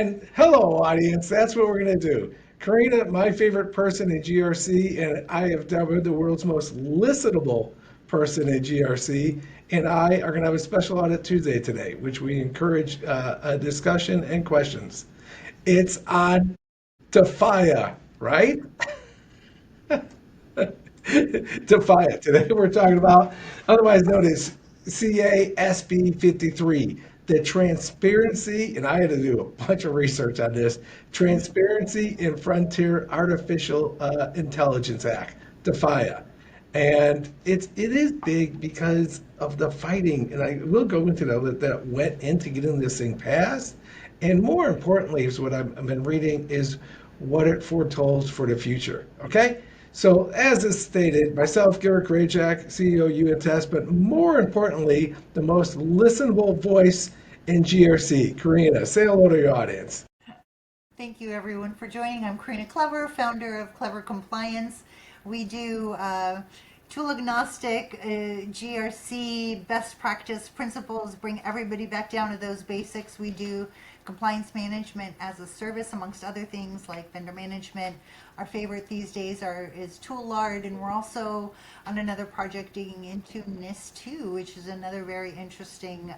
And hello, audience. That's what we're going to do. Karina, my favorite person in GRC, and I have dubbed the world's most listenable person in GRC, and I are going to have a special audit Tuesday today, which we encourage a discussion and questions. It's on Defia, right? Defia. Today we're talking about, otherwise known as CASB 53, the transparency, and I had to do a bunch of research on this, Transparency in Frontier Artificial Intelligence Act, Defia. And it is big because of the fighting, and I will go into that went into getting this thing passed. And more importantly, is what I've been reading is what it foretells for the future. Okay? So, as is stated, myself, Garrett Grajek, CEO YouAttest, but more importantly, the most listenable voice in GRC. Karina, say hello to your audience. Thank you everyone for joining. I'm Karlina Klever, founder of Klever Compliance. We do tool agnostic GRC best practice principles, bring everybody back down to those basics. We do compliance management as a service, amongst other things like vendor management. Our favorite these days is tool lard, and we're also on another project digging into NIS2, which is another very interesting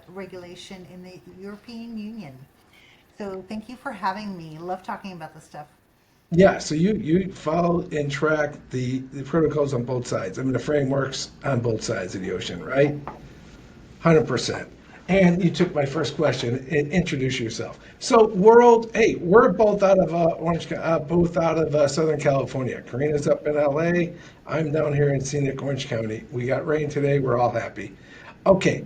regulation in the European Union. So thank you for having me. Love talking about this stuff. Yeah, so you follow and track the protocols on both sides. I mean, the frameworks on both sides of the ocean, right? 100%. And you took my first question and introduce yourself. So, world, hey, we're both out of both out of Southern California. Karina's up in LA. I'm down here in scenic Orange County. We got rain today. We're all happy. Okay,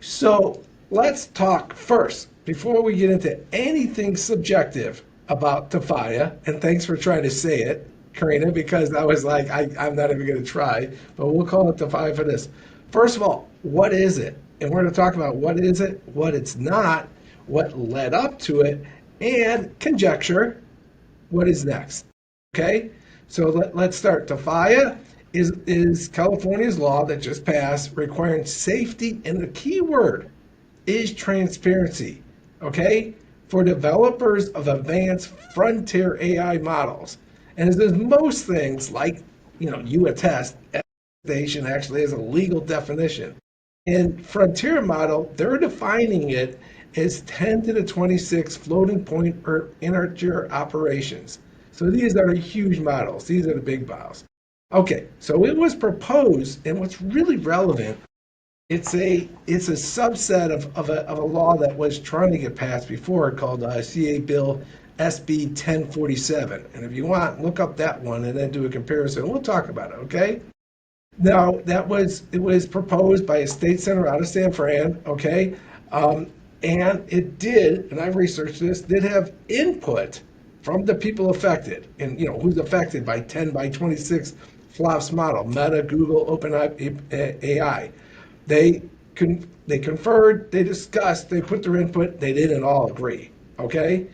so let's talk first before we get into anything subjective about Tafaya. And thanks for trying to say it, Karina, because I was like, I'm not even going to try, but we'll call it Tafaya for this. First of all, what is it? And we're going to talk about what is it, what it's not, what led up to it, and conjecture what is next. Okay? So let's start. Tafaya is California's law that just passed requiring safety, and the key word is transparency. Okay? For developers of advanced frontier AI models. And as with most things, like, YouAttest, station actually has a legal definition. In frontier model, they're defining it as 10 to the 26 floating point or integer operations. So these are huge models. These are the big models. Okay, so it was proposed, and what's really relevant, it's a subset of a law that was trying to get passed before called CA Bill SB 1047. And if you want, look up that one and then do a comparison. We'll talk about it, okay? Now, it was proposed by a state senator out of San Fran, okay? And it did, and I've researched this, did have input from the people affected. And, who's affected by 10 by 26 flops model, Meta, Google, OpenAI. They conferred, they discussed, they put their input, they didn't all agree, okay?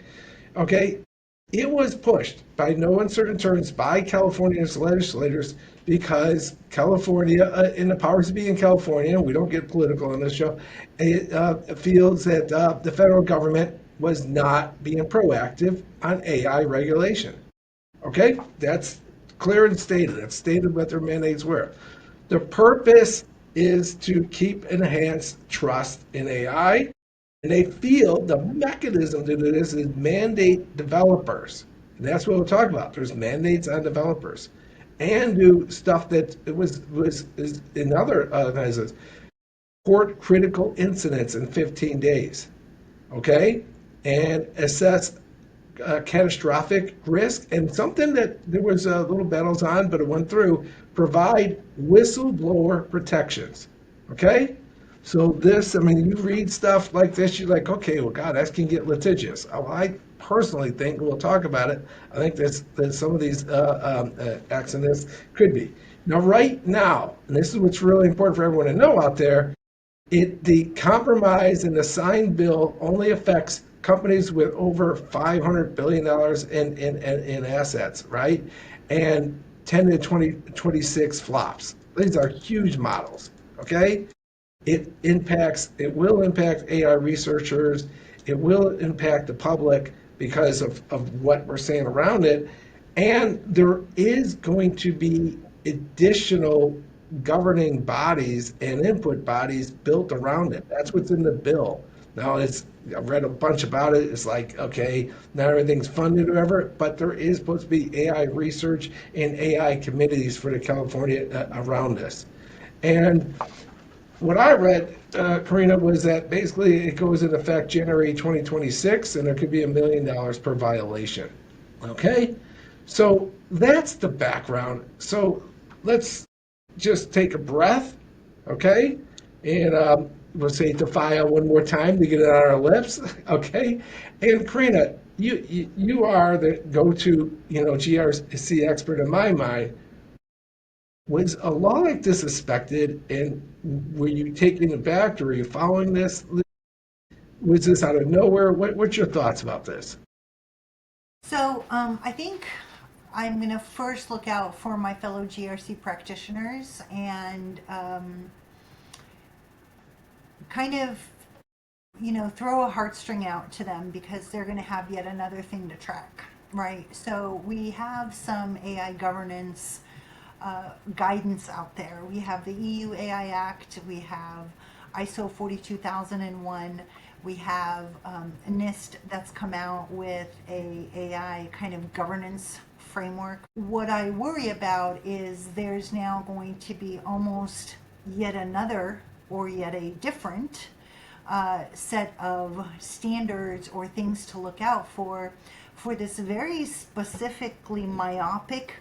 Okay, it was pushed by no uncertain terms by California's legislators because California, in the powers to be in California, we don't get political on this show, feels that the federal government was not being proactive on AI regulation. Okay, that's clear and stated. That's stated what their mandates were. The purpose is to keep enhanced trust in AI. And they feel the mechanism to do this is mandate developers. And that's what we'll talk about. There's mandates on developers. And do stuff that is in other organizations. Report critical incidents in 15 days. Okay? And assess catastrophic risk. And something that there was little battles on, but it went through, provide whistleblower protections. Okay? So this, I mean, you read stuff like this, you're like, okay, well, God, that can get litigious. I personally think, we'll talk about it, I think that some of these acts in this could be. Now, right now, and this is what's really important for everyone to know out there, the compromise and the signed bill only affects companies with over $500 billion in assets, right? And 10 to 26 flops. These are huge models, okay? It will impact AI researchers. It will impact the public because of what we're saying around it. And there is going to be additional governing bodies and input bodies built around it. That's what's in the bill. Now, I've read a bunch about it. It's like, okay, not everything's funded or whatever, but there is supposed to be AI research and AI committees for the California around this. And what I read, Karina, was that basically it goes into effect January 2026, and there could be $1 million per violation. Okay? So that's the background. So let's just take a breath, okay? And we'll say Defia one more time to get it on our lips, okay? And Karina, you are the go-to, GRC expert in my mind. Was a law like this expected, and were you taking it back, or were you following this? Was this out of nowhere? What's your thoughts about this? So I think I'm going to first look out for my fellow GRC practitioners and kind of, throw a heartstring out to them because they're going to have yet another thing to track, right? So we have some AI governance guidance out there. We have the EU AI Act, we have ISO 42001, we have NIST that's come out with a AI kind of governance framework. What I worry about is there's now going to be almost yet another or yet a different set of standards or things to look out for this very specifically myopic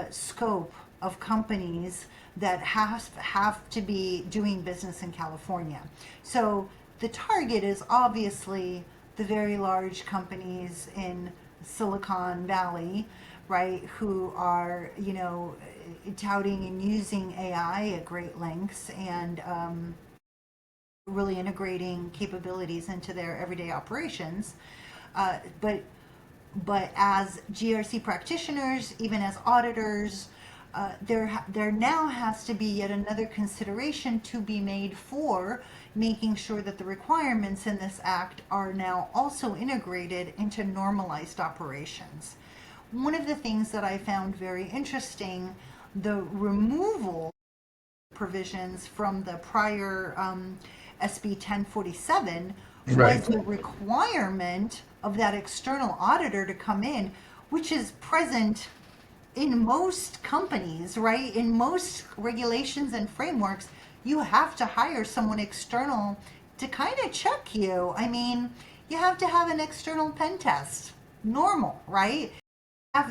scope of companies that have to be doing business in California. So the target is obviously the very large companies in Silicon Valley, right, who are, touting and using AI at great lengths and really integrating capabilities into their everyday operations. But as GRC practitioners, even as auditors, there now has to be yet another consideration to be made for making sure that the requirements in this act are now also integrated into normalized operations. One of the things that I found very interesting, the removal provisions from the prior SB 1047 Right. was the requirement of that external auditor to come in, which is present in most companies, right? In most regulations and frameworks, you have to hire someone external to kind of check you. I mean, you have to have an external pen test. Normal, right?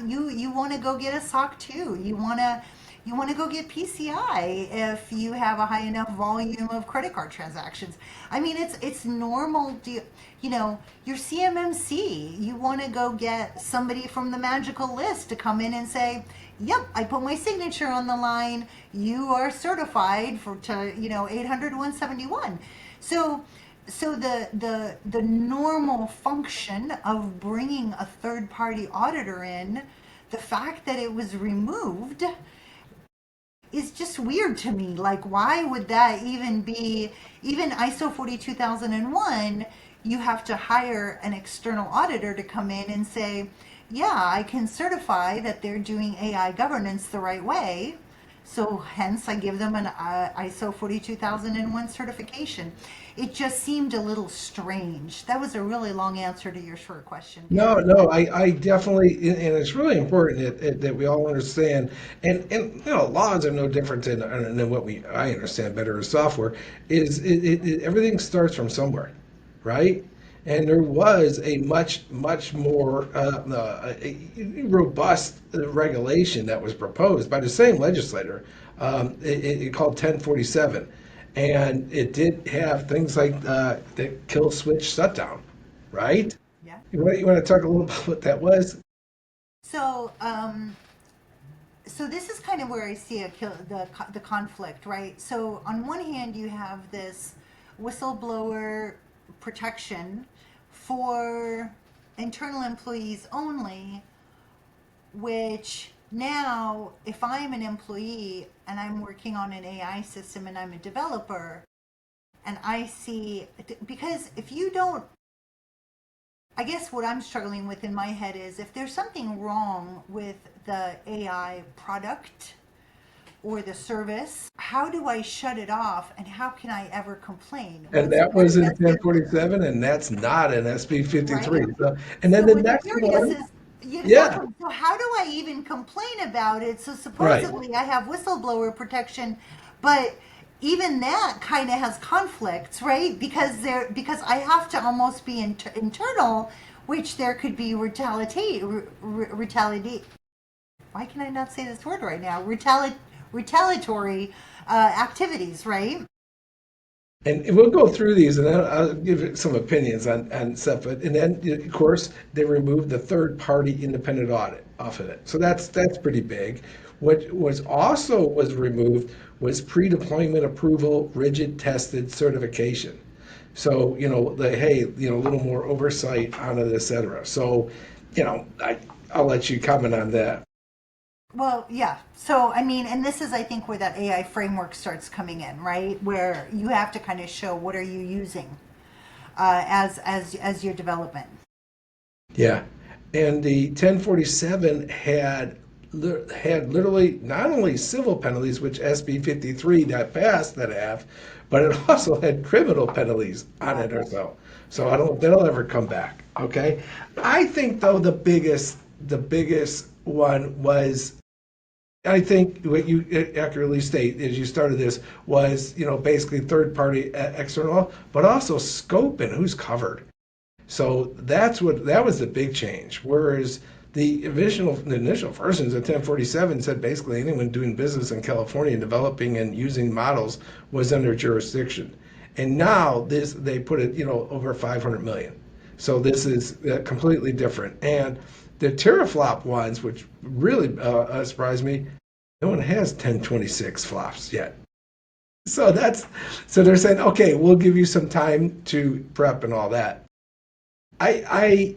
You want to go get a SOC 2. You want to go get PCI if you have a high enough volume of credit card transactions. I mean, it's normal. Your CMMC, you want to go get somebody from the magical list to come in and say, "Yep, I put my signature on the line. You are certified to 800 171." So the normal function of bringing a third party auditor in, the fact that it was removed is just weird to me. Like, why would that even be? Even ISO 42001, you have to hire an external auditor to come in and say, yeah, I can certify that they're doing AI governance the right way. So hence I give them an ISO 42001 certification. It just seemed a little strange. That was a really long answer to your short question, No, Garrett. no, I definitely, and it's really important that we all understand, and laws are no different than what I understand better as software, is everything starts from somewhere, right? And there was a much more robust regulation that was proposed by the same legislator, it called 1047, and it did have things like the kill switch shutdown, right? Yeah. You want to talk a little about what that was? So, so this is kind of where I see the conflict, right? So on one hand, you have this whistleblower protection for internal employees only, which now, if I'm an employee and I'm working on an AI system and I'm a developer, and I see, because if you don't I guess what I'm struggling with in my head is if there's something wrong with the AI product or the service, how do I shut it off and how can I ever complain? And What's that weird was in is this, 1047, and that's not in SB right? 53. So, and then So the what's next weird one, is yeah, exactly. So how do I even complain about it? So right. supposedly I have whistleblower protection, but even that kind of has conflicts, right? Because I have to almost be internal, which there could be retaliate. Why can I not say this word right now? Retaliatory activities, right? And we'll go through these, and then I'll give it some opinions on stuff. But and then, of course, they removed the third-party independent audit off of it. So that's pretty big. What was also was removed was pre-deployment approval, rigid tested certification. So hey, a little more oversight on it, et cetera. So, I'll let you comment on that. Well, yeah. So, I mean, and this is, I think, where that AI framework starts coming in, right? Where you have to kind of show what are you using as your development. Yeah, and the 1047 had literally not only civil penalties, which SB 53 that passed that have, but it also had criminal penalties on Yeah, it or so. So yeah. I don't know if that'll ever come back. Okay, I think though the biggest one was. I think what you accurately state as you started this was, basically third party external, but also scope and who's covered. So that was the big change. Whereas the initial versions of 1047 said basically anyone doing business in California, developing and using models was under jurisdiction. And now this they put it, over 500 million. So this is completely different. And the teraflop ones, which really surprised me, no one has 1026 flops yet. So they're saying, okay, we'll give you some time to prep and all that. I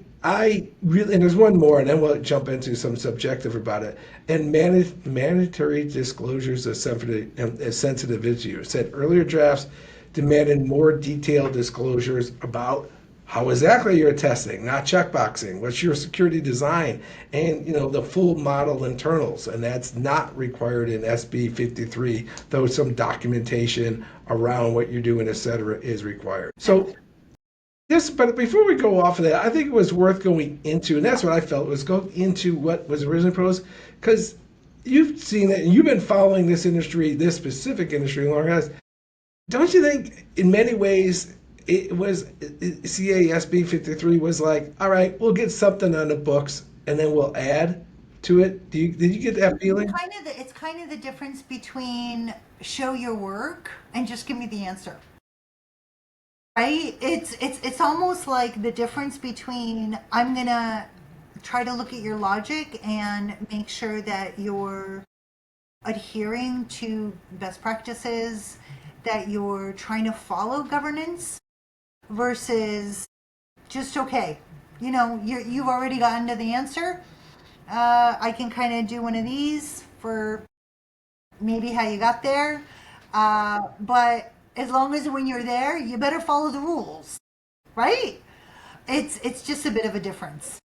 really, and there's one more, and then we'll jump into some subjective about it. And mandatory disclosures of sensitive issues. Said earlier drafts demanded more detailed disclosures about how exactly you're testing, not checkboxing. What's your security design, and the full model internals, and that's not required in SB 53. Though some documentation around what you're doing, et cetera, is required. So yes, but before we go off of that, I think it was worth going into, and that's what I felt was go into what was originally proposed, because you've seen it and you've been following this industry, this specific industry, long as. Don't you think, in many ways, it was CASB 53 was like, all right, we'll get something on the books and then we'll add to it. Did you get that feeling? It's kind of the difference between show your work and just give me the answer. Right? It's almost like the difference between I'm gonna try to look at your logic and make sure that you're adhering to best practices, that you're trying to follow governance versus just okay. You've already gotten to the answer. I can kind of do one of these for maybe how you got there. But as long as when you're there, you better follow the rules, right? It's just a bit of a difference.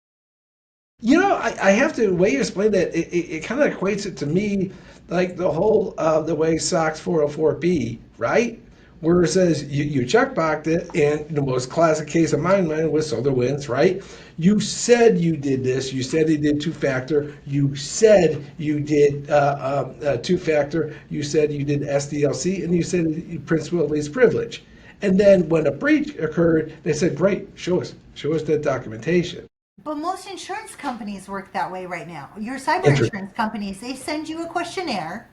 I have to, the way you explain that, it kind of equates it to me like the way SOX 404B, right? Where it says you checkboxed it, and the most classic case of mine was SolarWinds, right? You said you did this. You said you did two-factor. You said you did two-factor. You said you did SDLC, and you said you principal at least privilege. And then when a breach occurred, they said, "Great, show us that documentation." But most insurance companies work that way right now. Your cyber Interesting. insurance companies, they send you a questionnaire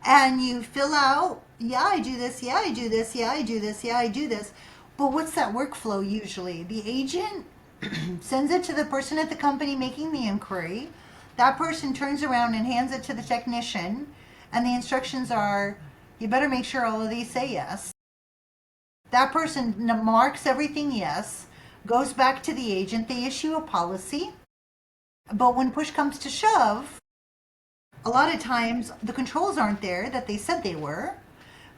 and you fill out, yeah, I do this, yeah, I do this, yeah, I do this, yeah, I do this. But what's that workflow usually? The agent sends it to the person at the company making the inquiry. That person turns around and hands it to the technician, and the instructions are you better make sure all of these say yes. That person marks everything yes, goes back to the agent, they issue a policy. But when push comes to shove, a lot of times the controls aren't there that they said they were.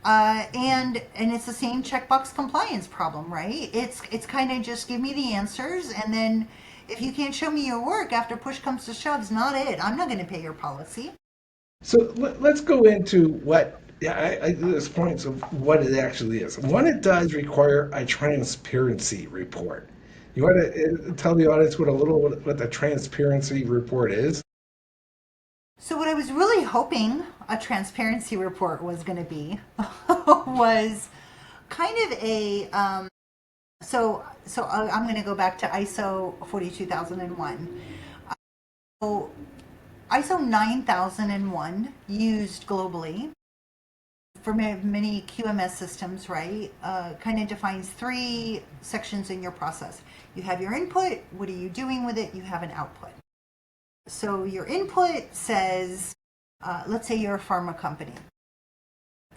And it's the same checkbox compliance problem, right? It's kind of just give me the answers, and then if you can't show me your work after push comes to shove, it's not it. I'm not going to pay your policy. So let's go into what, yeah, there's points of what it actually is. One, it does require a transparency report. You want to tell the audience what the transparency report is? So what I was really hoping a transparency report was going to be was kind of a I'm going to go back to ISO 42001. So ISO 9001 used globally for many QMS systems, right? Kind of defines three sections in your process. You have your input. What are you doing with it? You have an output. So your input says, let's say you're a pharma company.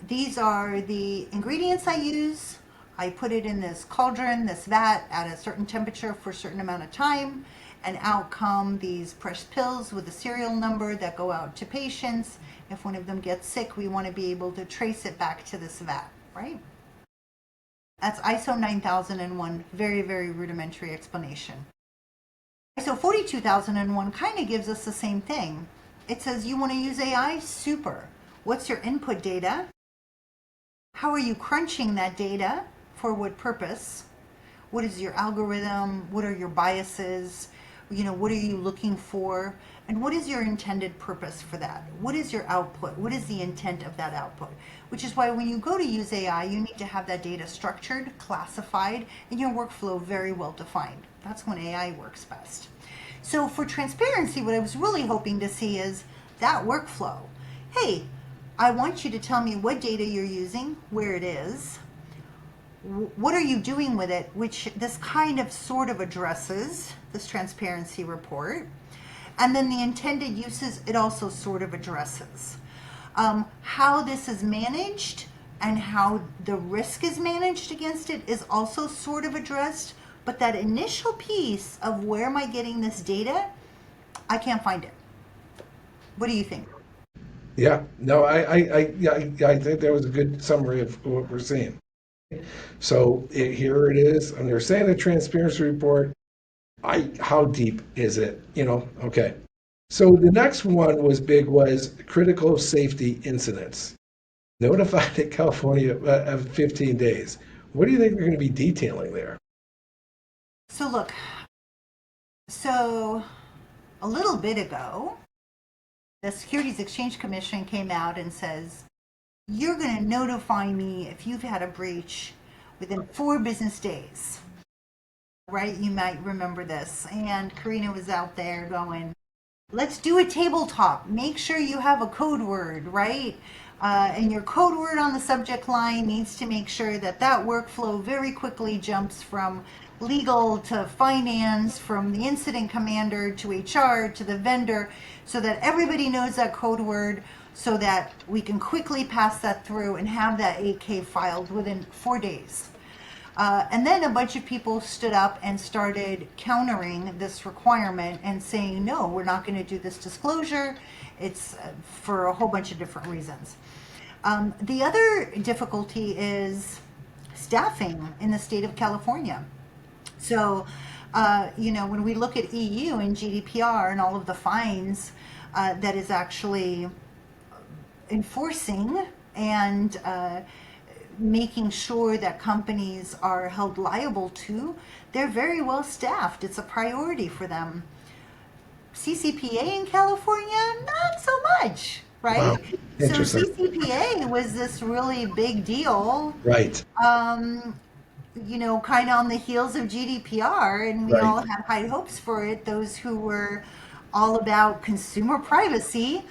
These are the ingredients I use. I put it in this cauldron, this vat, at a certain temperature for a certain amount of time, and out come these pressed pills with a serial number that go out to patients. If one of them gets sick, we want to be able to trace it back to this vat, right? That's ISO 9001, very, very rudimentary explanation. ISO 42001 kind of gives us the same thing. It says you want to use AI? Super. What's your input data? How are you crunching that data? For what purpose? What is your algorithm? What are your biases? What are you looking for? And what is your intended purpose for that? What is your output? What is the intent of that output? Which is why when you go to use AI, you need to have that data structured, classified, and your workflow very well defined. That's when AI works best. So for transparency, what I was really hoping to see is that workflow. Hey, I want you to tell me what data you're using, where it is, what are you doing with it, which this kind of sort of addresses this transparency report. And then the intended uses, it also sort of addresses. How this is managed and how the risk is managed against it is also sort of addressed. But that initial piece of where am I getting this data, I can't find it. What do you think? Yeah, no, I think that was a good summary of what we're seeing. So here it is. Understand the transparency report. How deep is it? Okay. So the next one was critical safety incidents. Notified at California of 15 days. What do you think we're going to be detailing there? So look, so a little bit ago, the Securities Exchange Commission came out and says, you're going to notify me if you've had a breach within 4 business days. Right? You might remember this. And Karina was out there going, let's do a tabletop. Make sure you have a code word, right? And your code word on the subject line needs to make sure that workflow very quickly jumps from legal to finance, from the incident commander to HR to the vendor, so that everybody knows that code word, so that we can quickly pass that through and have that 8K filed within 4 days. And then a bunch of people stood up and started countering this requirement and saying, no, we're not going to do this disclosure. It's for a whole bunch of different reasons. The other difficulty is staffing in the state of California. So, when we look at EU and GDPR and all of the fines that is actually enforcing and making sure that companies are held liable to, they're very well staffed. It's a priority for them. CCPA in California, not so much, right? Wow. So Interesting. CCPA was this really big deal, Right. kind of on the heels of GDPR, and we Right. all had high hopes for it. Those who were all about consumer privacy.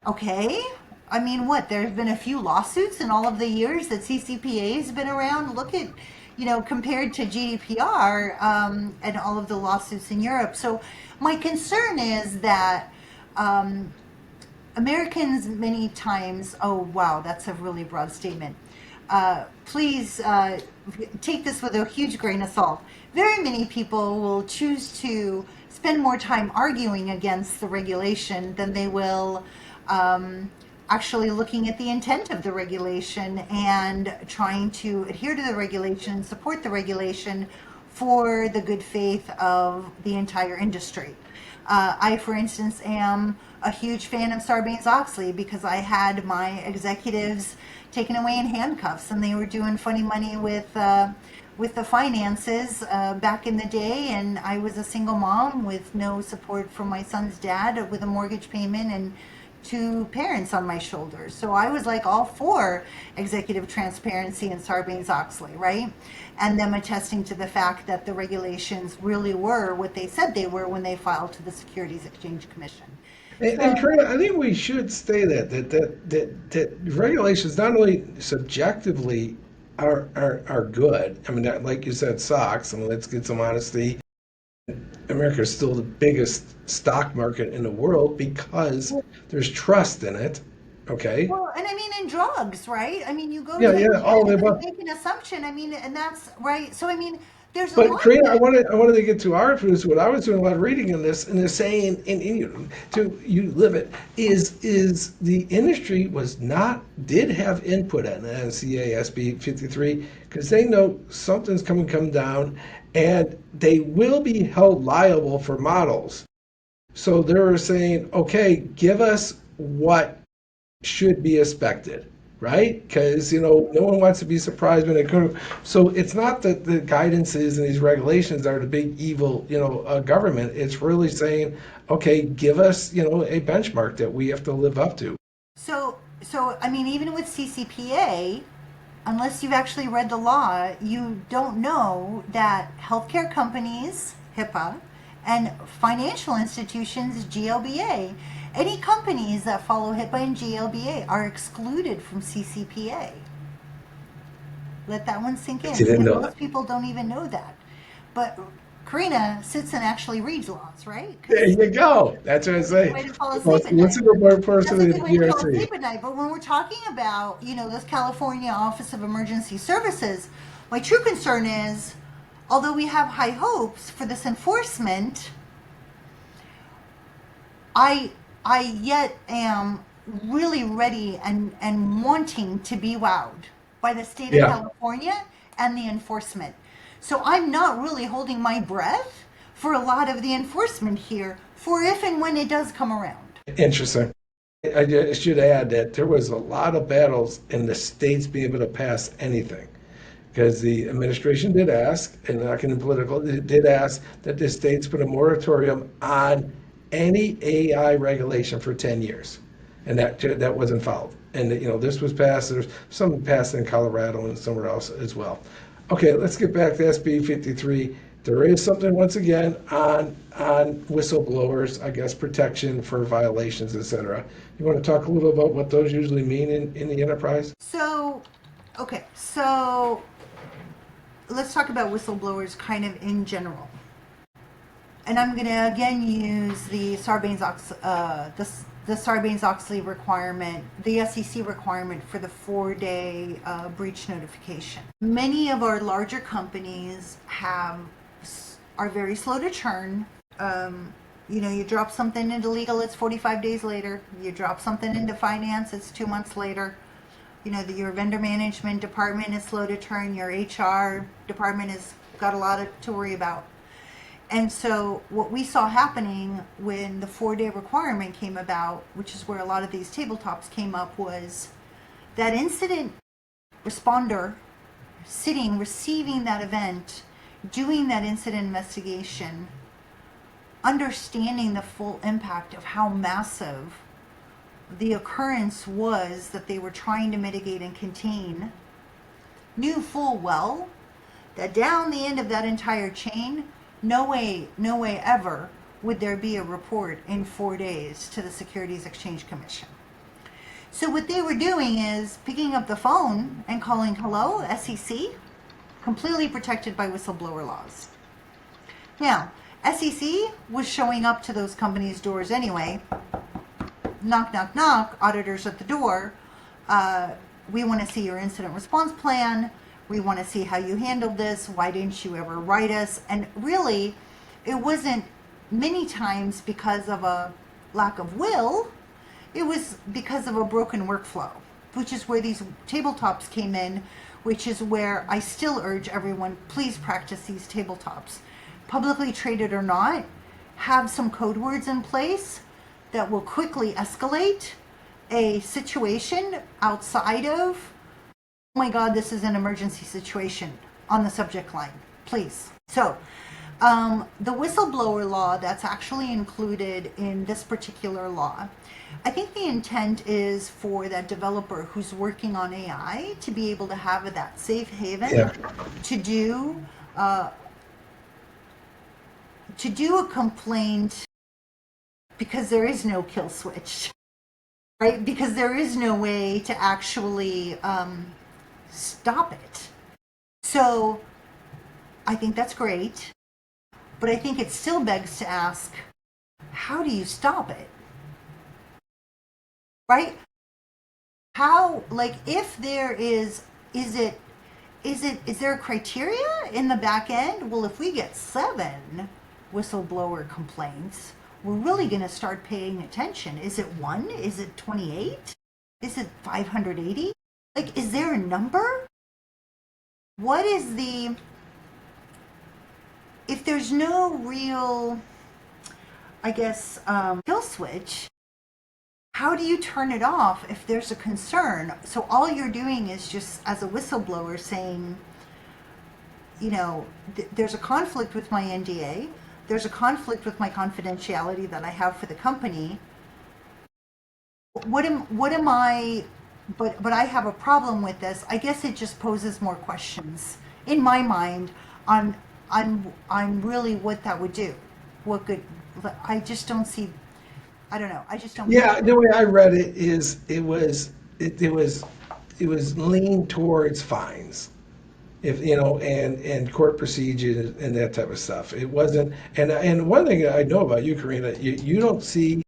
Okay. I mean, there have been a few lawsuits in all of the years that CCPA has been around. Look at, compared to GDPR and all of the lawsuits in Europe. So my concern is that Americans many times, oh, wow, that's a really broad statement. Please take this with a huge grain of salt. Very many people will choose to spend more time arguing against the regulation than they will actually looking at the intent of the regulation and trying to adhere to the regulation, support the regulation for the good faith of the entire industry. I, for instance, am a huge fan of Sarbanes-Oxley because I had my executives taken away in handcuffs, and they were doing funny money with the finances back in the day. And I was a single mom with no support from my son's dad, with a mortgage payment and two parents on my shoulders. So I was like all for executive transparency and Sarbanes-Oxley, right? And them attesting to the fact that the regulations really were what they said they were when they filed to the Securities Exchange Commission. And Karina, I think we should say that regulations not only subjectively are good. I mean, that, like you said, sucks. I mean, let's get some honesty. America is still the biggest stock market in the world because there's trust in it. Okay. Well, and I mean, in drugs, right? I mean, you go to Yeah, the yeah, all of the gym and above. make an assumption. I mean, and that's right. So, I mean, there's a But lot of Karina, it. I wanted to get to our influence. What I was doing a lot of reading in this, and they're saying, and you to you live it, is the industry did have input on the NCA SB 53 because they know something's come down, and they will be held liable for models. So they were saying, okay, give us what should be expected, right? Because no one wants to be surprised when it comes. So it's not that the guidances and these regulations are the big evil, government. It's really saying, okay, give us, a benchmark that we have to live up to. So I mean, even with CCPA, unless you've actually read the law, you don't know that healthcare companies, HIPAA, and financial institutions, GLBA, any companies that follow HIPAA and GLBA are excluded from CCPA. Let that one sink I in didn't because know that. most people don't even know that. But Karina sits and actually reads laws, right? There Because you go. That's what I it's a good say. way to fall asleep What's at night. a good word That's person a in good the way to fall GRC? asleep at night. But when we're talking about, this California Office of Emergency Services, my true concern is, although we have high hopes for this enforcement, I I yet am really ready and wanting to be wowed by the state of Yeah. California and the enforcement. So I'm not really holding my breath for a lot of the enforcement here for if and when it does come around. Interesting. I should add that there was a lot of battles in the states being able to pass anything. Because the administration did ask, and not getting political, it did ask that the states put a moratorium on any AI regulation for 10 years. And that wasn't followed. And, this was passed, there's some passed in Colorado and somewhere else as well. Okay, let's get back to SB 53. There is something, once again, on whistleblowers, I guess, protection for violations, et cetera. You want to talk a little about what those usually mean in the enterprise? So, okay, so let's talk about whistleblowers kind of in general. And I'm going to again use the Sarbanes-Oxley requirement, the SEC requirement for the 4-day breach notification. Many of our larger companies are very slow to churn. You drop something into legal, it's 45 days later. You drop something into finance, it's 2 months later. Your vendor management department is slow to turn. Your HR department has got a lot to worry about. And so what we saw happening when the 4-day requirement came about, which is where a lot of these tabletops came up, was that incident responder receiving that event, doing that incident investigation, understanding the full impact of how massive the occurrence was that they were trying to mitigate and contain, knew full well that down the end of that entire chain, no way ever would there be a report in 4 days to the Securities Exchange Commission. So what they were doing is picking up the phone and calling, hello, SEC, completely protected by whistleblower laws. Now, SEC was showing up to those companies' doors anyway. Knock, knock, knock, auditors at the door. We want to see your incident response plan. We want to see how you handled this. Why didn't you ever write us? And really, it wasn't many times because of a lack of will. It was because of a broken workflow, which is where these tabletops came in, which is where I still urge everyone, please practice these tabletops. Publicly traded or not, have some code words in place that will quickly escalate a situation outside of, oh my God, this is an emergency situation on the subject line, please. So, the whistleblower law that's actually included in this particular law, I think the intent is for that developer who's working on AI to be able to have that safe haven Yeah. to do a complaint, because there is no kill switch, right? Because there is no way to actually stop it. So I think that's great, but I think it still begs to ask, how do you stop it? Right? How, like, if there is there a criteria in the back end? Well, if we get 7 whistleblower complaints, we're really going to start paying attention. Is it 1? Is it 28? Is it 580? Like, is there a number? What is the, if there's no real, I guess, kill switch, how do you turn it off if there's a concern? So all you're doing is just, as a whistleblower, saying, you know, there's a conflict with my NDA, there's a conflict with my confidentiality that I have for the company. What am I? But I have a problem with this. I guess it just poses more questions in my mind on really what that would do. What good? I just don't see. I don't know. I just don't. Yeah, the way I read it is it was leaned towards fines, if you know, and court procedure and that type of stuff. It wasn't, and one thing I know about you, Karina, you don't see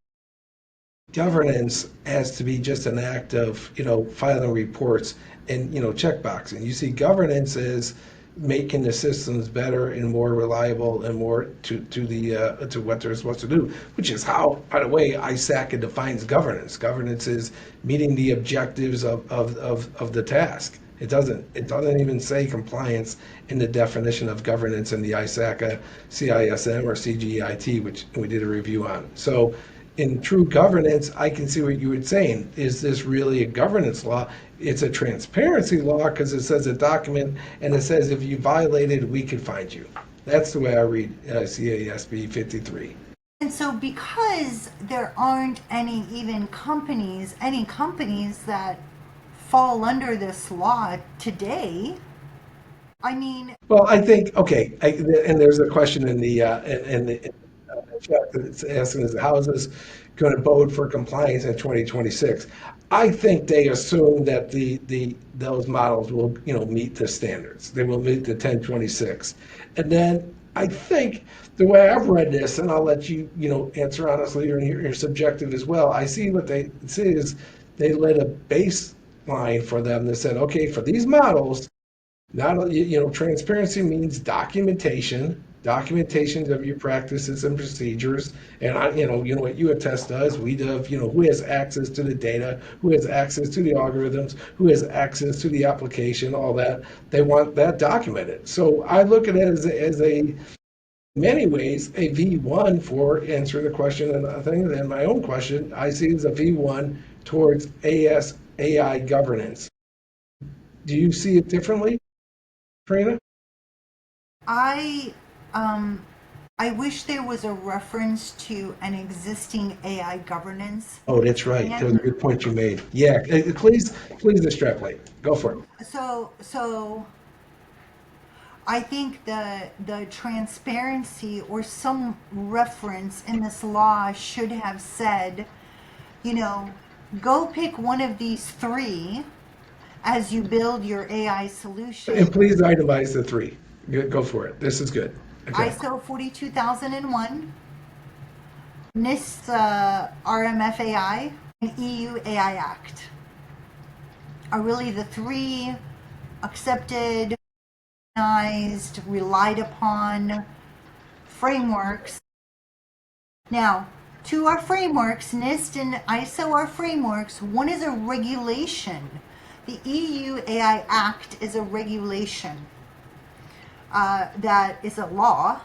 governance as to be just an act of, filing reports and, checkboxing. You see governance as making the systems better and more reliable and more to what they're supposed to do, which is how, by the way, ISAC defines governance. Governance is meeting the objectives of the task. It doesn't even say compliance in the definition of governance in the ISAC, CISM or CGIT, which we did a review on. So in true governance, I can see what you were saying. Is this really a governance law? It's a transparency law because it says a document and it says if you violated, we could find you. That's the way I read CASB 53. And so, because there aren't any companies that fall under this law today, I mean, Well, I think, okay, and there's a question in the chat that it's asking is how is this going to bode for compliance in 2026? I think they assume that those models will meet the standards. They will meet the 1026, and then I think the way I've read this, and I'll let you answer honestly, you're subjective as well. I see what they see is they let a baseline for them that said, okay, for these models. Not, transparency means documentation of your practices and procedures. And what YouAttest does, we do, who has access to the data, who has access to the algorithms, who has access to the application, all that. They want that documented. So I look at it as a many ways, a V1 for answering the question and I think, and my own question, I see it as a V1 towards AI governance. Do you see it differently, Karina? I I wish there was a reference to an existing AI governance. Oh, that's right. That was a good point you made. Yeah, please extrapolate. Go for it. So I think the transparency or some reference in this law should have said, go pick one of these 3 as you build your AI solution. And please itemize the 3. Go for it. This is good. Okay. ISO 42001, NIST RMFAI, and EU AI Act are really the 3 accepted, recognized, relied upon frameworks. Now, to our frameworks, NIST and ISO are frameworks. One is a regulation. The EU AI Act is a regulation that is a law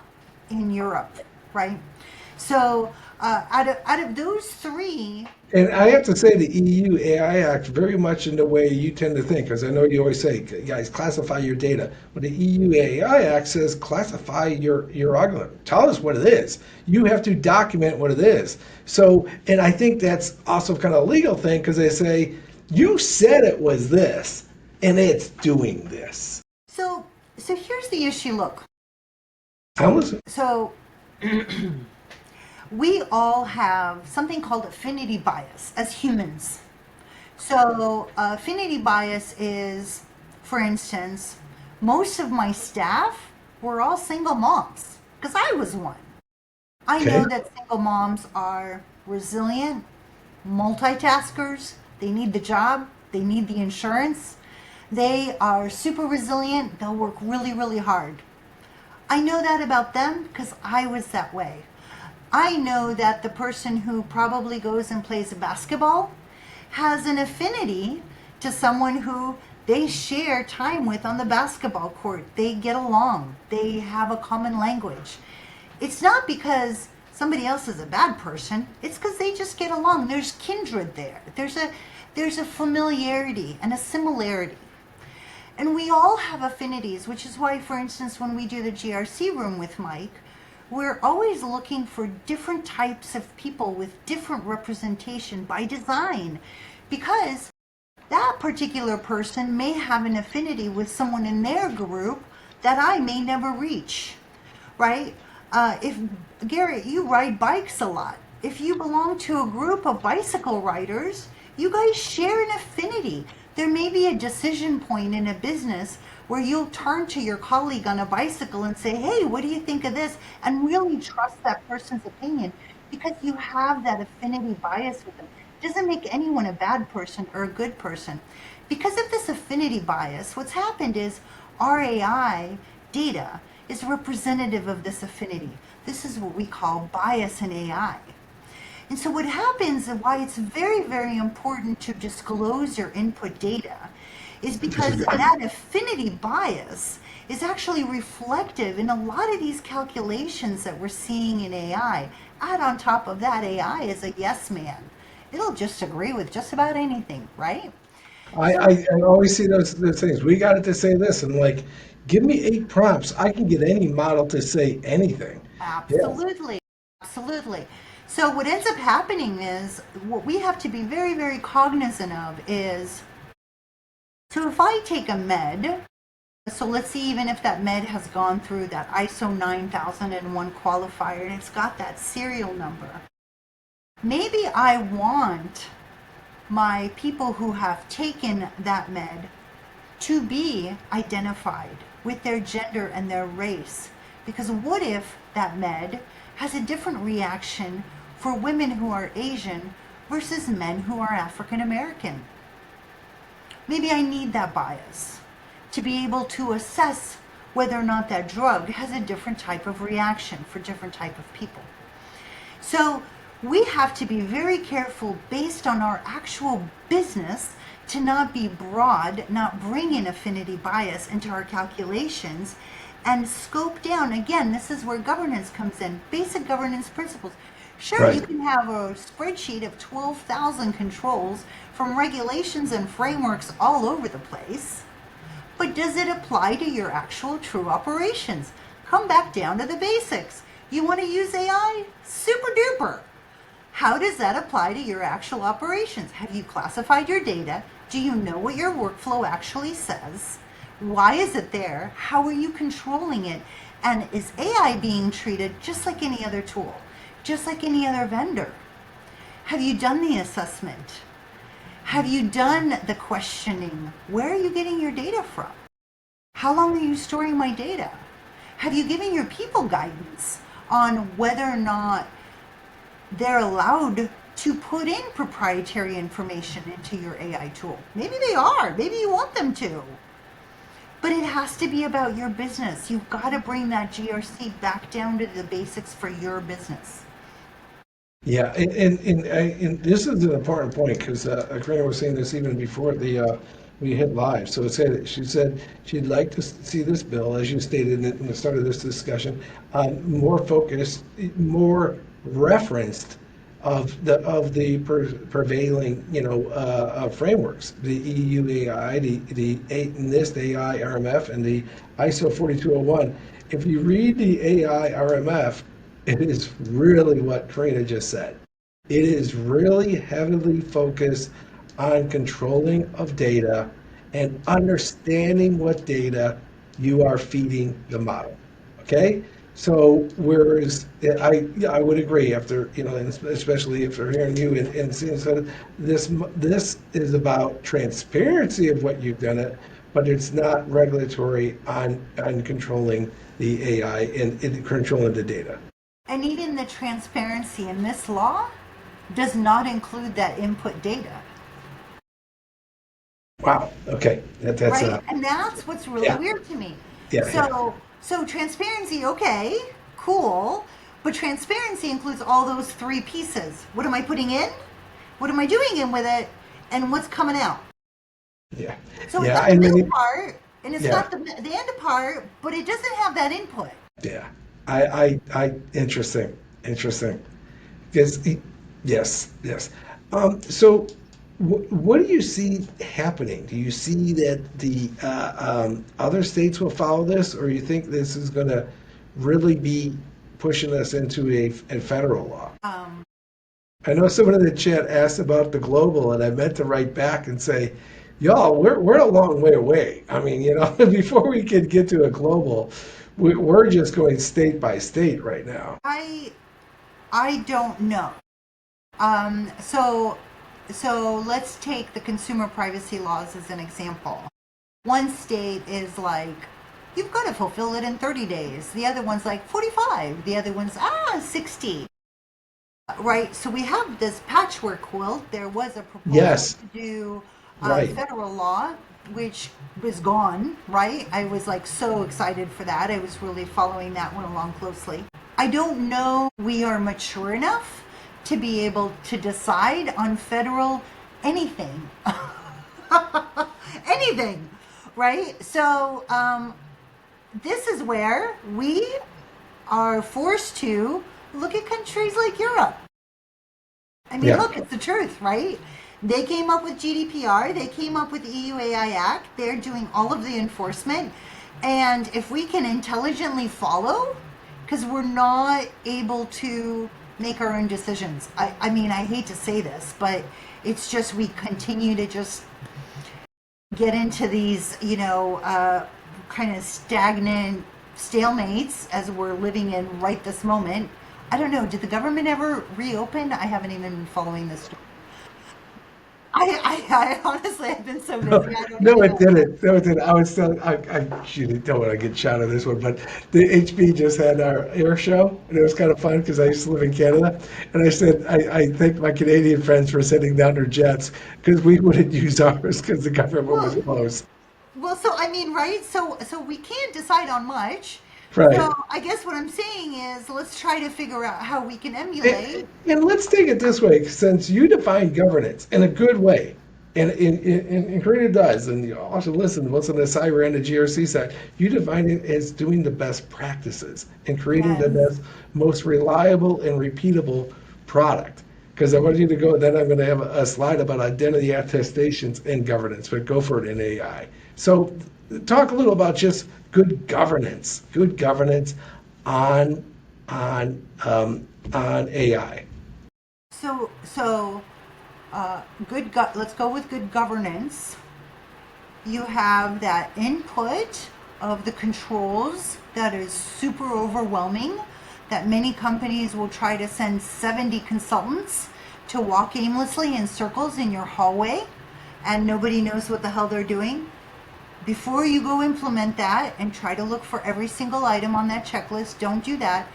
in Europe, right? So out of those three, And I have to say the EU AI Act very much in the way you tend to think, because I know you always say, guys, classify your data. But the EU AI Act says classify your algorithm. Tell us what it is. You have to document what it is. So, and I think that's also kind of a legal thing because they say, you said it was this, and it's doing this. so here's the issue. Look, I'm listening. so we all have something called affinity bias as humans. So, affinity bias is, for instance, most of my staff were all single moms because I was one. I Okay. know that single moms are resilient, multitaskers, they need the job, they need the insurance, they are super resilient, they'll work really, really hard. I know that about them because I was that way. I know that the person who probably goes and plays basketball has an affinity to someone who they share time with on the basketball court. They get along, they have a common language. It's not because somebody else is a bad person, it's because they just get along. There's kindred there. There's a familiarity and a similarity. And we all have affinities, which is why, for instance, when we do the GRC room with Mike, we're always looking for different types of people with different representation by design, because that particular person may have an affinity with someone in their group that I may never reach, right? If Garrett, you ride bikes a lot. If you belong to a group of bicycle riders, you guys share an affinity. There may be a decision point in a business where you'll turn to your colleague on a bicycle and say, hey, what do you think of this? And really trust that person's opinion because you have that affinity bias with them. It doesn't make anyone a bad person or a good person. Because of this affinity bias, what's happened is our AI data is representative of this affinity. This is what we call bias in AI. And so what happens and why it's very, very important to disclose your input data is because that affinity bias is actually reflective in a lot of these calculations that we're seeing in AI. Add on top of that, AI is a yes man. It'll just agree with just about anything, right? So I always see those things. We got it to say this, and like, give me 8 prompts. I can get any model to say anything. Yes. absolutely, absolutely. So what ends up happening is what we have to be very, very cognizant of is, so if I take a med, so let's see, even if that med has gone through that ISO 9001 qualifier and it's got that serial number, maybe I want my people who have taken that med to be identified with their gender and their race. Because what if that med has a different reaction for women who are Asian versus men who are African American? Maybe I need that bias to be able to assess whether or not that drug has a different type of reaction for different type of people. So we have to be very careful based on our actual business to not be broad, not bring in affinity bias into our calculations, and scope down. Again, this is where governance comes in, basic governance principles. Sure, you Right. can have a spreadsheet of 12,000 controls from regulations and frameworks all over the place, but does it apply to your actual true operations? Come back down to the basics. You want to use AI? Super duper. How does that apply to your actual operations? Have you classified your data? Do you know what your workflow actually says? Why is it there? How are you controlling it? And is AI being treated just like any other tool, just like any other vendor? Have you done the assessment? Have you done the questioning? Where are you getting your data from? How long are you storing my data? Have you given your people guidance on whether or not they're allowed to put in proprietary information into your AI tool? Maybe they are. Maybe you want them to. But it has to be about your business. You've got to bring that GRC back down to the basics for your business. Yeah, and this is an important point because Karina was saying this even before we hit live. So she said she'd like to see this bill, as you stated in the start of this discussion, more focused, more referenced of the prevailing frameworks, the EU AI, the NIST AI RMF, and the ISO 4201. If you read the AI RMF, it is really what Karina just said. It is really heavily focused on controlling of data and understanding what data you are feeding the model. Okay? So whereas I would agree after and especially after hearing you and seeing so this is about transparency of what you've done it, but it's not regulatory on controlling the AI and controlling the data. And even the transparency in this law does not include that input data, Wow. Okay. That's right? And that's what's really yeah, weird to me. yeah. So transparency, okay, cool, but transparency includes all those three pieces. What am I putting in? What am I doing in with it? And what's coming out? Yeah. So it's Yeah. got the And middle then part, and it's yeah, got the end part, but it doesn't have that input. yeah. Interesting. Interesting. Because yes, yes. So what do you see happening? Do you see that the other states will follow this, or you think this is going to really be pushing us into a federal law? Um, I know someone in the chat asked about the global, and I meant to write back and say, y'all, we're a long way away. I mean, before we could get to a global, we're just going state by state right now. I I don't know. Um, so so let's take the consumer privacy laws as an example. One state is like, you've got to fulfill it in 30 days. The other one's like 45. The other one's 60. Right? So we have this patchwork quilt. There was a proposal Yes, to do right. federal law, which was gone, right? I was like so excited for that. I was really following that one along closely. I don't know we are mature enough to be able to decide on federal anything. Anything, right? So this is where we are forced to look at countries like Europe. I mean, Yeah. look, it's the truth, right? They came up with GDPR, they came up with the EU AI Act, they're doing all of the enforcement. And if we can intelligently follow, because we're not able to make our own decisions. I mean, I hate to say this, but it's just we continue to just get into these, kind of stagnant stalemates as we're living in right this moment. I don't know. Did the government ever reopen? I haven't even been following this story. I honestly have been so busy. I don't No, even it know. didn't. No, it didn't. I was still, I shoot, don't want to get shot on this one, but the HB just had our air show, and it was kind of fun because I used to live in Canada. And I said, I thank my Canadian friends for sending down their jets because we wouldn't use ours because the government was Well, closed. so I mean, right? So we can't decide on much. So Right. I guess what I'm saying is let's try to figure out how we can And, emulate. and let's take it this way, since you define governance in a good way, and Karina does, and you also listen to what's on the cyber and the GRC side, you define it as doing the best practices and creating the Yes. best, most reliable and repeatable product. Because I want you to go, then I'm going to have a slide about identity attestations and governance, but go for it in AI. So talk a little about just good governance on on AI. So let's go with good governance. You have that input of the controls that is super overwhelming, that many companies will try to send 70 consultants to walk aimlessly in circles in your hallway and nobody knows what the hell they're doing. Before you go implement that and try to look for every single item on that checklist, don't do that.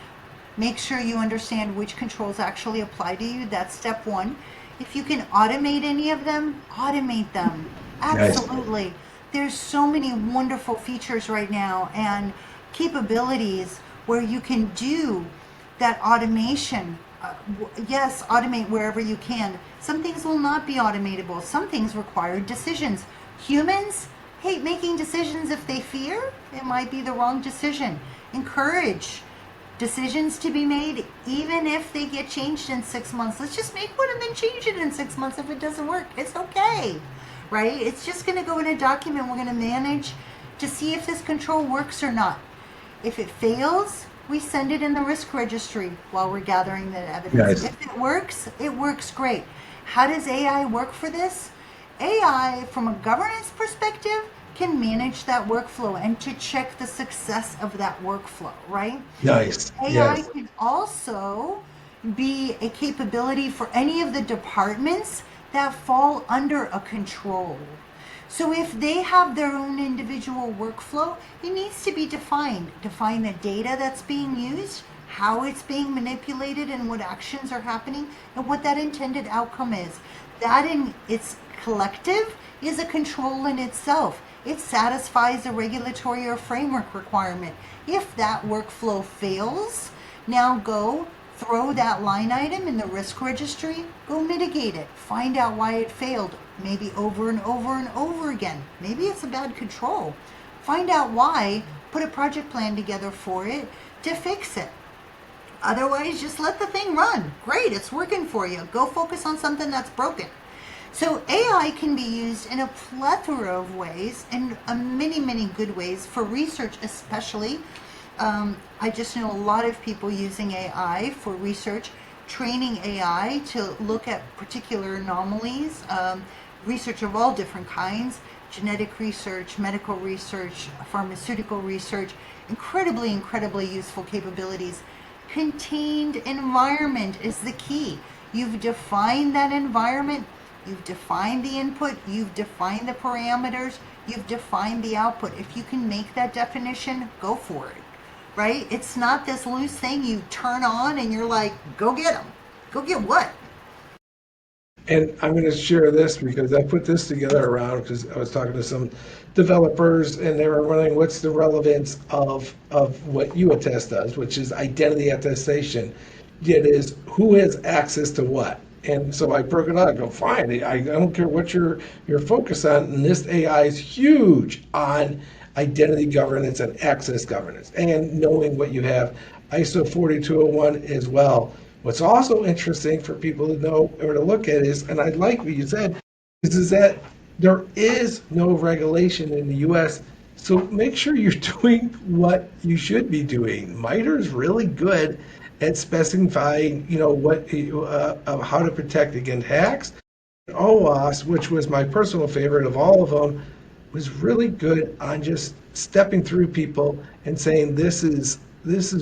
Make sure you understand which controls actually apply to you. That's step one. If you can automate any of them, automate them. Nice. Absolutely. There's so many wonderful features right now and capabilities where you can do that automation Yes, automate wherever you can. Some things will not be automatable. Some things require decisions. Humans hate making decisions if they fear it might be the wrong decision. Encourage decisions to be made even if they get changed in 6 months. Let's just make one and then change it in 6 months if it doesn't work. It's okay, right? It's just going to go in a document we're going to manage to see if this control works or not. If it fails, we send it in the risk registry while we're gathering the evidence. Nice. If it works great. How does AI work for this? AI, from a governance perspective, can manage that workflow and to check the success of that workflow, right? Nice. AI Yes. can also be a capability for any of the departments that fall under a control. So if they have their own individual workflow, it needs to be defined. Define the data that's being used, how it's being manipulated, and what actions are happening, and what that intended outcome is. That in its collective is a control in itself. It satisfies a regulatory or framework requirement. If that workflow fails, now go throw that line item in the risk registry, go mitigate it, find out why it failed, maybe over and over and over again. Maybe it's a bad control. Find out why, put a project plan together for it to fix it. Otherwise, just let the thing run. Great, it's working for you. Go focus on something that's broken. So AI can be used in a plethora of ways, and many, many good ways for research especially. I just know a lot of people using AI for research, training AI to look at particular anomalies, research of all different kinds, genetic research, medical research, pharmaceutical research, incredibly, incredibly useful capabilities. Contained environment is the key. You've defined that environment, you've defined the input, you've defined the parameters, you've defined the output. If you can make that definition, go for it, right? It's not this loose thing you turn on and you're like, go get them. Go get what? And I'm going to share this because I put this together around because I was talking to some developers and they were wondering what's the relevance of what YouAttest does, which is identity attestation. It is who has access to what. And so I broke it out. I go, fine. I don't care what your focus on. And this AI is huge on identity governance and access governance and knowing what you have. ISO 4201 as well. What's also interesting for people to know or to look at is, and I like what you said, is that there is no regulation in the U.S. So make sure you're doing what you should be doing. MITRE is really good at specifying, what how to protect against hacks. OWASP, which was my personal favorite of all of them, was really good on just stepping through people and saying this is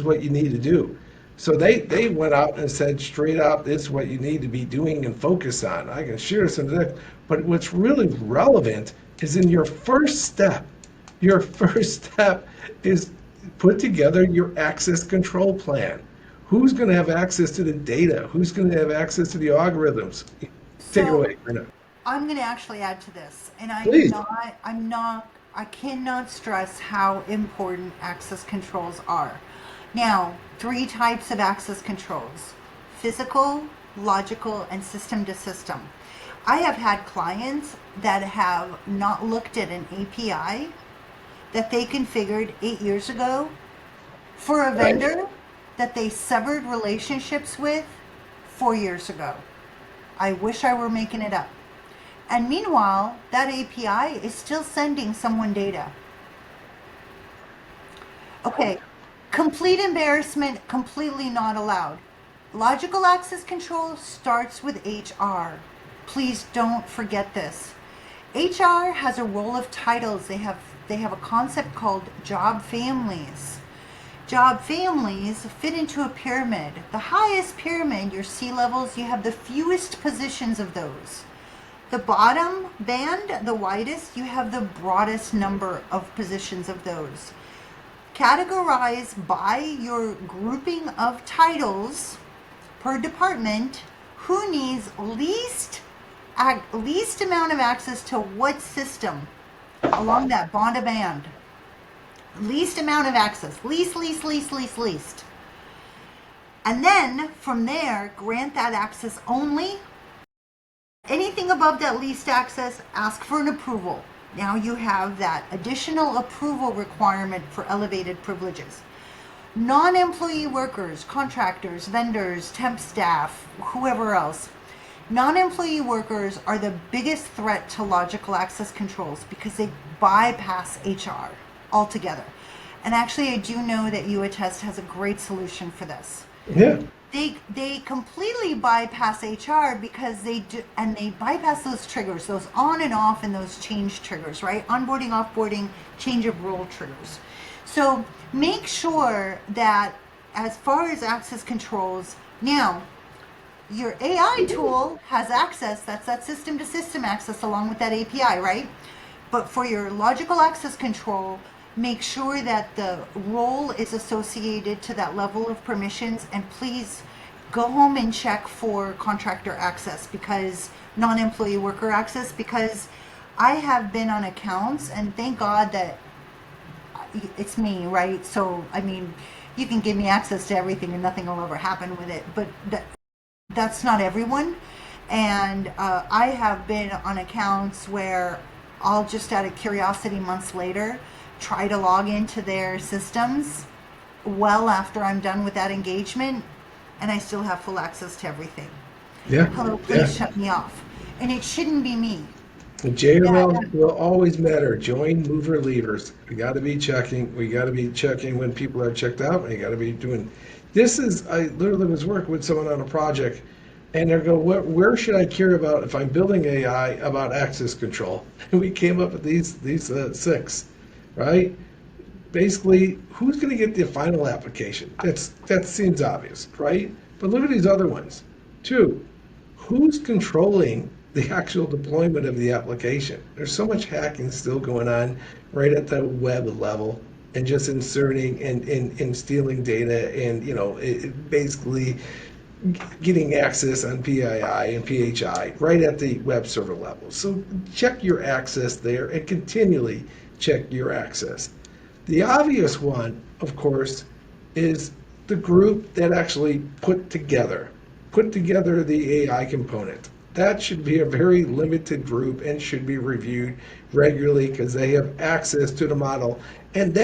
what you need to do. So they went out and said straight out, this is what you need to be doing and focus on. I can share some of that, but what's really relevant is in your first step. Your first step is put together your access control plan. Who's going to have access to the data? Who's going to have access to the algorithms? Take it So away, Karina. I'm going to actually add to this, and Please. I cannot stress how important access controls are. Now, 3 types of access controls: physical, logical, and system to system. I have had clients that have not looked at an API that they configured 8 years ago for a vendor that they severed relationships with 4 years ago. I wish I were making it up. And meanwhile, that API is still sending someone data. Okay, complete embarrassment, completely not allowed. Logical access control starts with HR. Please don't forget this. HR has a role of titles. They have a concept called job families. Job families fit into a pyramid. The highest pyramid, your C-levels, you have the fewest positions of those. The bottom band, the widest, you have the broadest number of positions of those. Categorize by your grouping of titles per department who needs least amount of access to what system along that band. Least amount of access. Least. And then from there, grant that access only. Anything above that least access, ask for an approval. Now you have that additional approval requirement for elevated privileges. Non-employee workers, contractors, vendors, temp staff, whoever else. Non-employee workers are the biggest threat to logical access controls because they bypass HR altogether. And actually, I do know that YouAttest has a great solution for this. Yeah. They completely bypass HR because they bypass those triggers, those on and off and those change triggers, right? Onboarding, offboarding, change of role triggers. So make sure that as far as access controls, now your AI tool has access, that's that system to system access along with that API, right? But for your logical access control, make sure that the role is associated to that level of permissions, and please go home and check for contractor access, because non-employee worker access, because I have been on accounts, and thank God that it's me, right? So, I mean, you can give me access to everything and nothing will ever happen with it, but that's not everyone. And I have been on accounts where I'll just out of curiosity months later try to log into their systems well after I'm done with that engagement, and I still have full access to everything. Yeah. Hello, please shut me off. And it shouldn't be me. The JML will always matter. Join mover levers. We got to be checking. We got to be checking when people are checked out. We got to be doing. This is, I literally was working with someone on a project, and they're going, where should I care about if I'm building AI about access control? And we came up with these 6, right? Basically, who's going to get the final application? That seems obvious, right? But look at these other ones. 2, who's controlling the actual deployment of the application? There's so much hacking still going on right at the web level, and just inserting and stealing data, and basically getting access on PII and PHI right at the web server level. So check your access there and continually check your access. The obvious one, of course, is the group that actually put together the AI component. That should be a very limited group and should be reviewed regularly because they have access to the model. And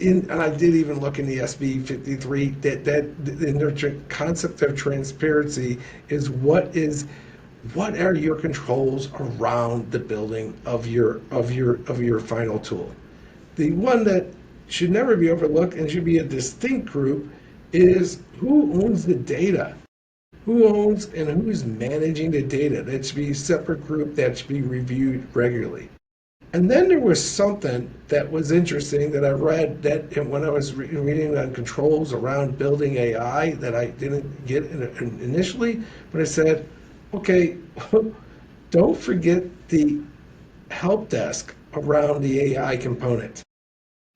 and I did even look in the SB 53, that in their concept of transparency is what are your controls around the building of your final tool. The one that should never be overlooked and should be a distinct group is who owns the data. Who owns and who's managing the data? That should be a separate group that should be reviewed regularly. And then there was something that was interesting that I read that when I was reading on controls around building AI that I didn't get initially, but I said, okay, don't forget the help desk around the AI component.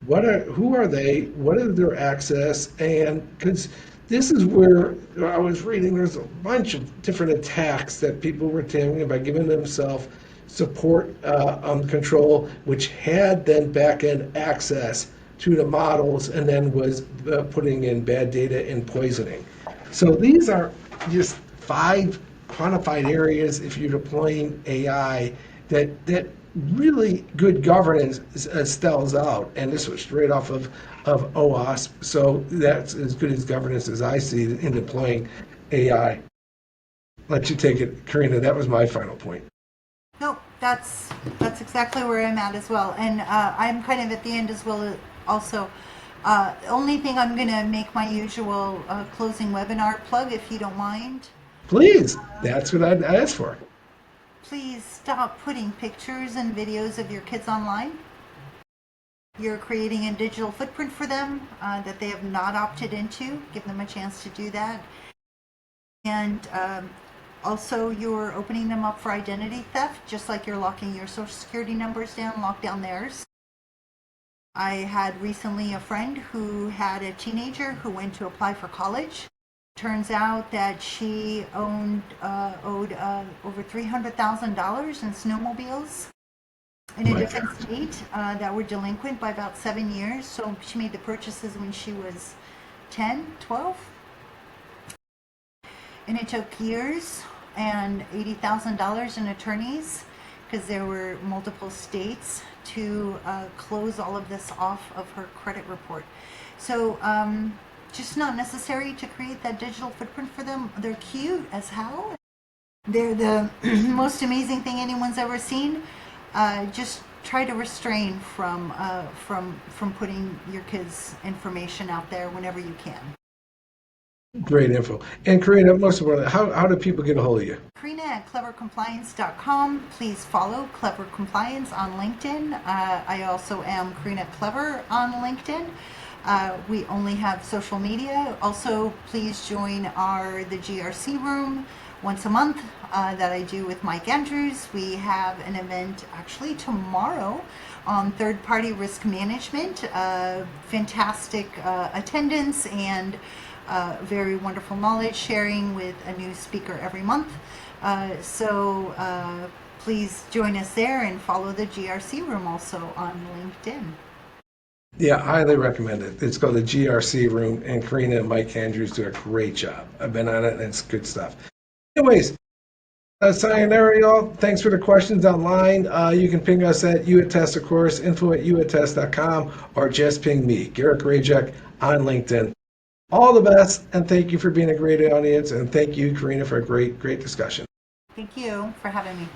Who are they? What is their access? And because this is where I was reading, there's a bunch of different attacks that people were taking by giving themselves support control, which had then back-end access to the models and then was putting in bad data and poisoning. So these are just 5 quantified areas if you're deploying AI that really good governance spells out, and this was straight off of OWASP, so that's as good as governance as I see in deploying AI. Let you take it, Karina. That was my final point. No, that's exactly where I'm at as well, and I'm kind of at the end as well. Also, only thing I'm going to make my usual closing webinar plug, if you don't mind. Please, that's what I'd ask for. Please stop putting pictures and videos of your kids online. You're creating a digital footprint for them that they have not opted into. Give them a chance to do that. And also, you're opening them up for identity theft, just like you're locking your social security numbers down, lock down theirs. I had recently a friend who had a teenager who went to apply for college. Turns out that she owed over $300,000 in snowmobiles in a different state that were delinquent by about 7 years. So she made the purchases when she was 10, 12. And it took years and $80,000 in attorneys because there were multiple states to close all of this off of her credit report. So just not necessary to create that digital footprint for them. They're cute as hell. They're the most amazing thing anyone's ever seen. Just try to restrain from putting your kids' information out there whenever you can. Great info. And Karina, most importantly, how do people get a hold of you? Karina at clevercompliance.com. Please follow Klever Compliance on LinkedIn. I also am Karina Klever on LinkedIn. We only have social media. Also, please join the GRC room once a month that I do with Mike Andrews. We have an event actually tomorrow on third-party risk management. Fantastic attendance and very wonderful knowledge sharing with a new speaker every month. So please join us there and follow the GRC room also on LinkedIn. Yeah, highly recommend it. It's called the GRC room, and Karina and Mike Andrews do a great job. I've been on it, and it's good stuff. Anyways, sayonara, y'all. Thanks for the questions online. You can ping us at YouAttest, of course, info@youattest.com, or just ping me, Garrett Grajek, on LinkedIn. All the best, and thank you for being a great audience, and thank you, Karina, for a great discussion. Thank you for having me.